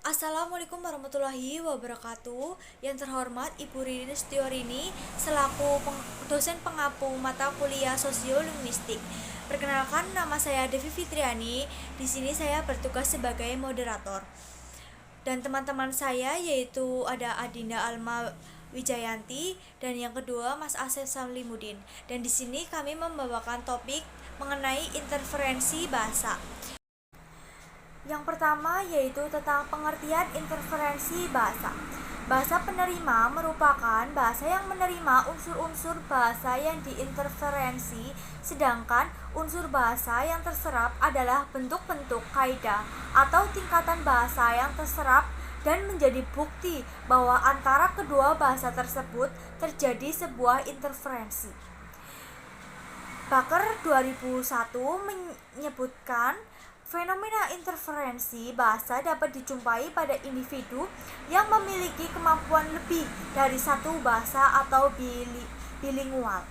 Assalamualaikum warahmatullahi wabarakatuh. Yang terhormat Ibu Ririn Setiorini selaku dosen pengampu mata kuliah Sosiolinguistik. Perkenalkan, nama saya Devi Fitriani. Di sini saya bertugas sebagai moderator. Dan teman-teman saya yaitu ada Adinda Alma Wijayanti dan yang kedua Mas Asep Salimudin. Dan di sini kami membawakan topik mengenai interferensi bahasa. Yang pertama yaitu tentang pengertian interferensi bahasa. Bahasa penerima merupakan bahasa yang menerima unsur-unsur bahasa yang diinterferensi, sedangkan unsur bahasa yang terserap adalah bentuk-bentuk kaidah atau tingkatan bahasa yang terserap dan menjadi bukti bahwa antara kedua bahasa tersebut terjadi sebuah interferensi. Baker 2001 menyebutkan fenomena interferensi bahasa dapat dijumpai pada individu yang memiliki kemampuan lebih dari satu bahasa atau bilingual,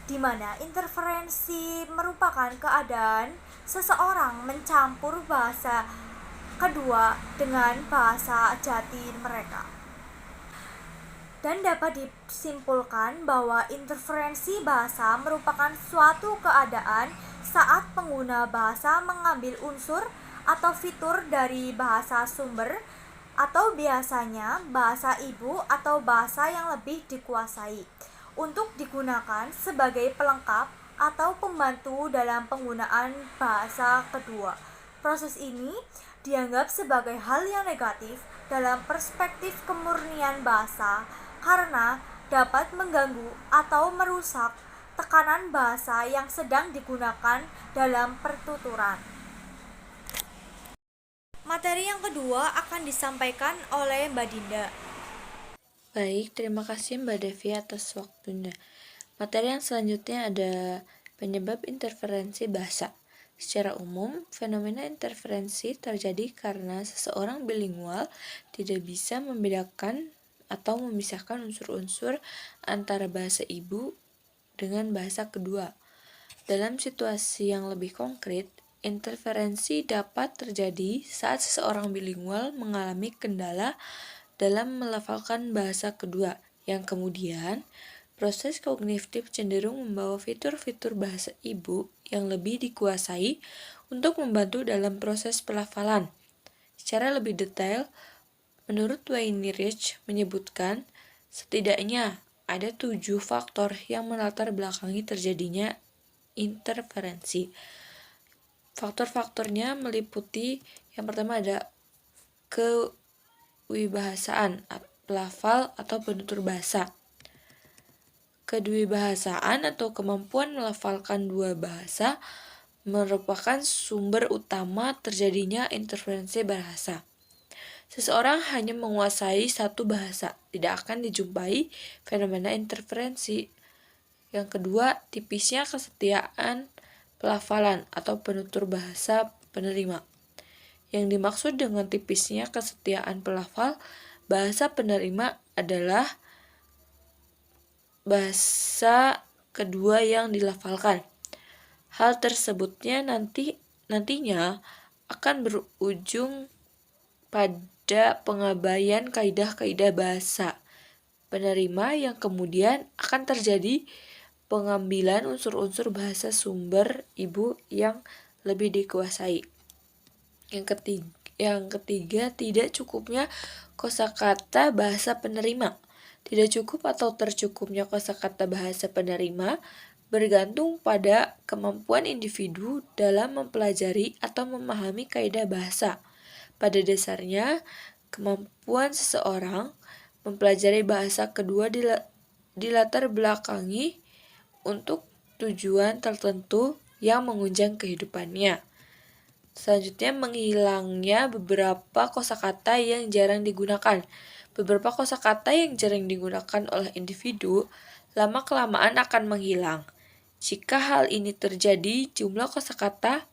di mana interferensi merupakan keadaan seseorang mencampur bahasa kedua dengan bahasa jati mereka. Dan dapat disimpulkan bahwa interferensi bahasa merupakan suatu keadaan saat pengguna bahasa mengambil unsur atau fitur dari bahasa sumber atau biasanya bahasa ibu atau bahasa yang lebih dikuasai untuk digunakan sebagai pelengkap atau pembantu dalam penggunaan bahasa kedua. Proses ini dianggap sebagai hal yang negatif dalam perspektif kemurnian bahasa karena dapat mengganggu atau merusak tekanan bahasa yang sedang digunakan dalam pertuturan. Materi yang kedua akan disampaikan oleh Mbak Dinda. Baik, terima kasih Mbak Devi atas waktunya. Materi yang selanjutnya ada penyebab interferensi bahasa. Secara umum, fenomena interferensi terjadi karena seseorang bilingual tidak bisa membedakan atau memisahkan unsur-unsur antara bahasa ibu dengan bahasa kedua. Dalam situasi yang lebih konkret, interferensi dapat terjadi saat seseorang bilingual mengalami kendala dalam melafalkan bahasa kedua, yang kemudian proses kognitif cenderung membawa fitur-fitur bahasa ibu yang lebih dikuasai untuk membantu dalam proses pelafalan. Secara lebih detail, menurut Weinreich menyebutkan, setidaknya ada 7 faktor yang melatar belakangi terjadinya interferensi. Faktor-faktornya meliputi yang pertama ada kewibahasaan, pelafal atau penutur bahasa. Kedwibahasaan atau kemampuan melafalkan dua bahasa merupakan sumber utama terjadinya interferensi bahasa. Seseorang hanya menguasai satu bahasa, tidak akan dijumpai fenomena interferensi. Yang kedua, tipisnya kesetiaan pelafalan atau penutur bahasa penerima. Yang dimaksud dengan tipisnya kesetiaan pelafal bahasa penerima adalah bahasa kedua yang dilafalkan. Hal tersebutnya nantinya akan berujung pada pengabaian kaidah-kaidah bahasa penerima yang kemudian akan terjadi pengambilan unsur-unsur bahasa sumber ibu yang lebih dikuasai. Yang ketiga, tidak cukupnya kosakata bahasa penerima. Tidak cukup atau tercukupnya kosakata bahasa penerima bergantung pada kemampuan individu dalam mempelajari atau memahami kaidah bahasa. Pada dasarnya, kemampuan seseorang mempelajari bahasa kedua dilatar belakangi untuk tujuan tertentu yang mengunjang kehidupannya. Selanjutnya, menghilangnya beberapa kosakata yang jarang digunakan. Beberapa kosakata yang jarang digunakan oleh individu lama-kelamaan akan menghilang. Jika hal ini terjadi, jumlah kosakata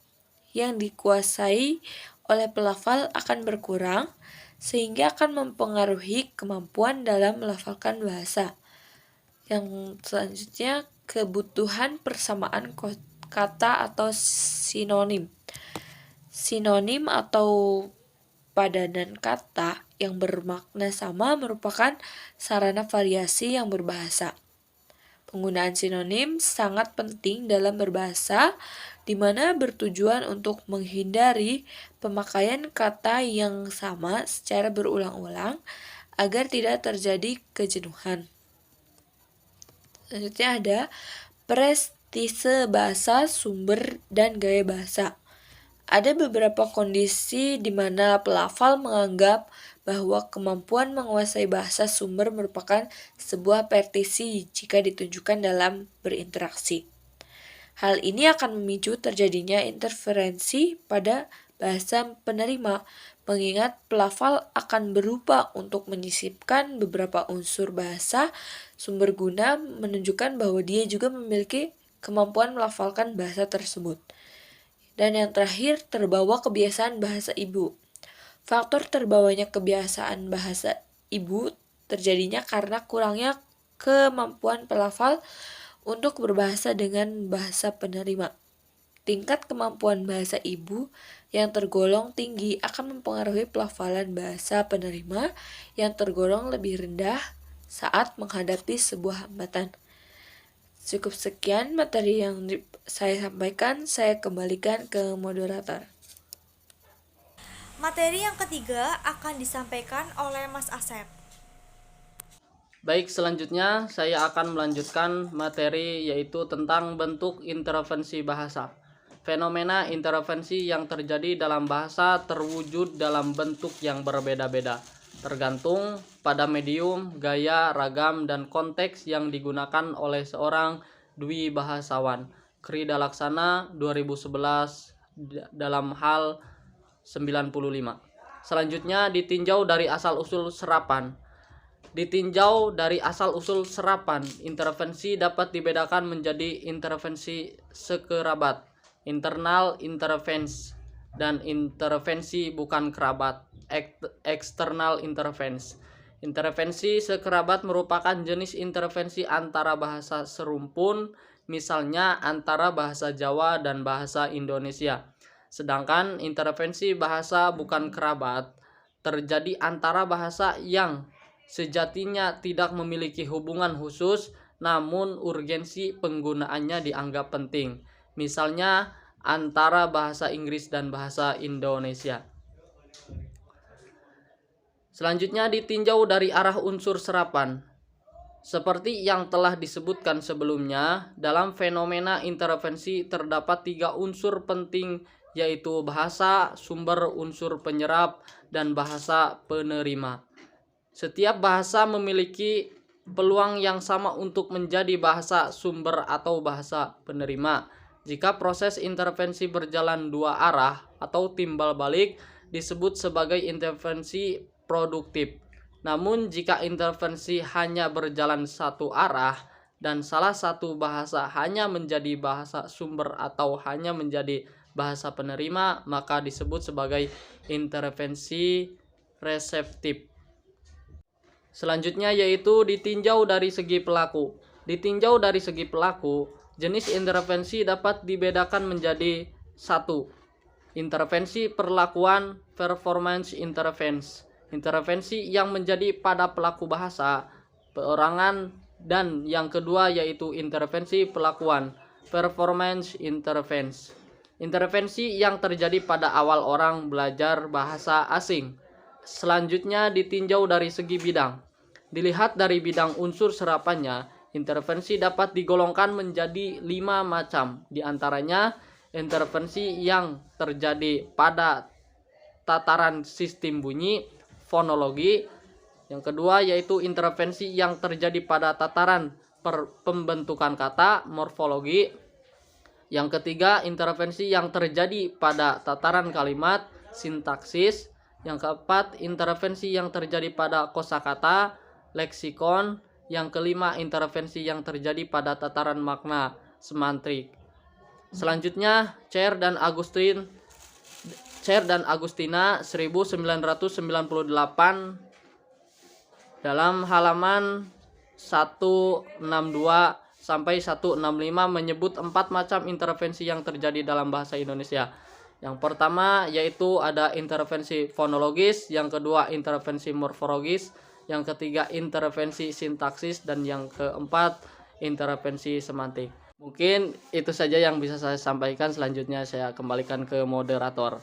yang dikuasai oleh pelafal akan berkurang, sehingga akan mempengaruhi kemampuan dalam melafalkan bahasa. Yang selanjutnya, kebutuhan persamaan kata atau sinonim. Sinonim atau padanan kata yang bermakna sama merupakan sarana variasi yang berbahasa. Penggunaan sinonim sangat penting dalam berbahasa, di mana bertujuan untuk menghindari pemakaian kata yang sama secara berulang-ulang agar tidak terjadi kejenuhan. Selanjutnya ada prestise bahasa, sumber, dan gaya bahasa. Ada beberapa kondisi di mana pelafal menganggap bahwa kemampuan menguasai bahasa sumber merupakan sebuah prestisi jika ditunjukkan dalam berinteraksi. Hal ini akan memicu terjadinya interferensi pada bahasa penerima, mengingat pelafal akan berubah untuk menyisipkan beberapa unsur bahasa sumber guna menunjukkan bahwa dia juga memiliki kemampuan melafalkan bahasa tersebut. Dan yang terakhir, terbawa kebiasaan bahasa ibu. Faktor terbawanya kebiasaan bahasa ibu terjadinya karena kurangnya kemampuan pelafal untuk berbahasa dengan bahasa penerima. Tingkat kemampuan bahasa ibu yang tergolong tinggi akan mempengaruhi pelafalan bahasa penerima yang tergolong lebih rendah saat menghadapi sebuah hambatan. Cukup sekian materi yang saya sampaikan, saya kembalikan ke moderator. Materi yang ketiga akan disampaikan oleh Mas Asep. Baik, selanjutnya saya akan melanjutkan materi yaitu tentang bentuk intervensi bahasa. Fenomena intervensi yang terjadi dalam bahasa terwujud dalam bentuk yang berbeda-beda, tergantung pada medium, gaya, ragam, dan konteks yang digunakan oleh seorang dwi bahasawan. Krida Laksana 2011 dalam hal 95. Selanjutnya ditinjau dari asal-usul serapan. Ditinjau dari asal-usul serapan, intervensi dapat dibedakan menjadi intervensi sekerabat, internal interference, dan intervensi bukan kerabat, external interference. Intervensi sekerabat merupakan jenis intervensi antara bahasa serumpun, misalnya antara bahasa Jawa dan bahasa Indonesia. Sedangkan intervensi bahasa bukan kerabat terjadi antara bahasa yang sejatinya tidak memiliki hubungan khusus, namun urgensi penggunaannya dianggap penting. Misalnya antara bahasa Inggris dan bahasa Indonesia. Selanjutnya ditinjau dari arah unsur serapan. Seperti yang telah disebutkan sebelumnya, dalam fenomena intervensi terdapat 3 unsur penting, yaitu bahasa, sumber unsur penyerap, dan bahasa penerima. Setiap bahasa memiliki peluang yang sama untuk menjadi bahasa sumber atau bahasa penerima. Jika proses intervensi berjalan 2 arah atau timbal balik, disebut sebagai intervensi produktif. Namun jika intervensi hanya berjalan 1 arah dan salah satu bahasa hanya menjadi bahasa sumber atau hanya menjadi bahasa penerima, maka disebut sebagai intervensi reseptif. Selanjutnya yaitu ditinjau dari segi pelaku. Ditinjau dari segi pelaku, jenis intervensi dapat dibedakan menjadi 1. Intervensi perlakuan, performance interference. Intervensi yang menjadi pada pelaku bahasa, perorangan, dan yang kedua yaitu intervensi pelakuan, performance interference. Intervensi yang terjadi pada awal orang belajar bahasa asing. Selanjutnya ditinjau dari segi bidang. Dilihat dari bidang unsur serapannya, intervensi dapat digolongkan menjadi 5 macam. Di antaranya intervensi yang terjadi pada tataran sistem bunyi, fonologi. Yang kedua yaitu intervensi yang terjadi pada tataran pembentukan kata, morfologi. Yang ketiga, intervensi yang terjadi pada tataran kalimat, sintaksis. Yang keempat, intervensi yang terjadi pada kosakata, leksikon. Yang kelima, intervensi yang terjadi pada tataran makna, semantik. Selanjutnya, Cher dan Agustina 1998 dalam halaman 162 sampai 165 menyebut 4 macam intervensi yang terjadi dalam bahasa Indonesia. Yang pertama yaitu ada intervensi fonologis, yang kedua intervensi morfologis, yang ketiga intervensi sintaksis, dan yang keempat intervensi semantik. Mungkin itu saja yang bisa saya sampaikan. Selanjutnya saya kembalikan ke moderator.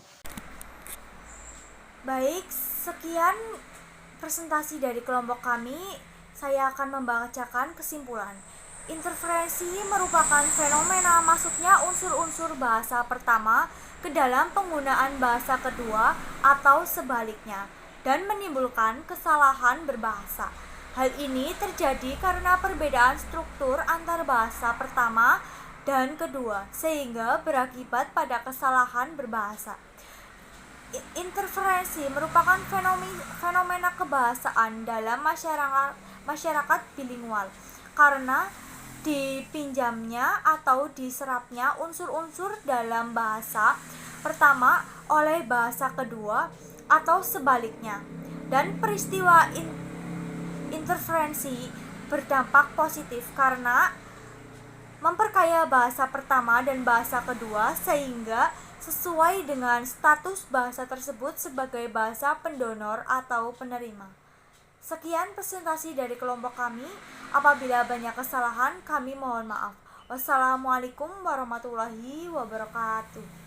Baik, sekian presentasi dari kelompok kami. Saya akan membacakan kesimpulan. Interferensi merupakan fenomena masuknya unsur-unsur bahasa pertama ke dalam penggunaan bahasa kedua atau sebaliknya, dan menimbulkan kesalahan berbahasa. Hal ini terjadi karena perbedaan struktur antar bahasa pertama dan kedua, sehingga berakibat pada kesalahan berbahasa. Interferensi merupakan fenomena kebahasaan dalam masyarakat bilingual karena dipinjamnya atau diserapnya unsur-unsur dalam bahasa pertama oleh bahasa kedua atau sebaliknya, dan peristiwa interferensi berdampak positif karena memperkaya bahasa pertama dan bahasa kedua sehingga sesuai dengan status bahasa tersebut sebagai bahasa pendonor atau penerima. Sekian presentasi dari kelompok kami. Apabila banyak kesalahan, kami mohon maaf. Wassalamualaikum warahmatullahi wabarakatuh.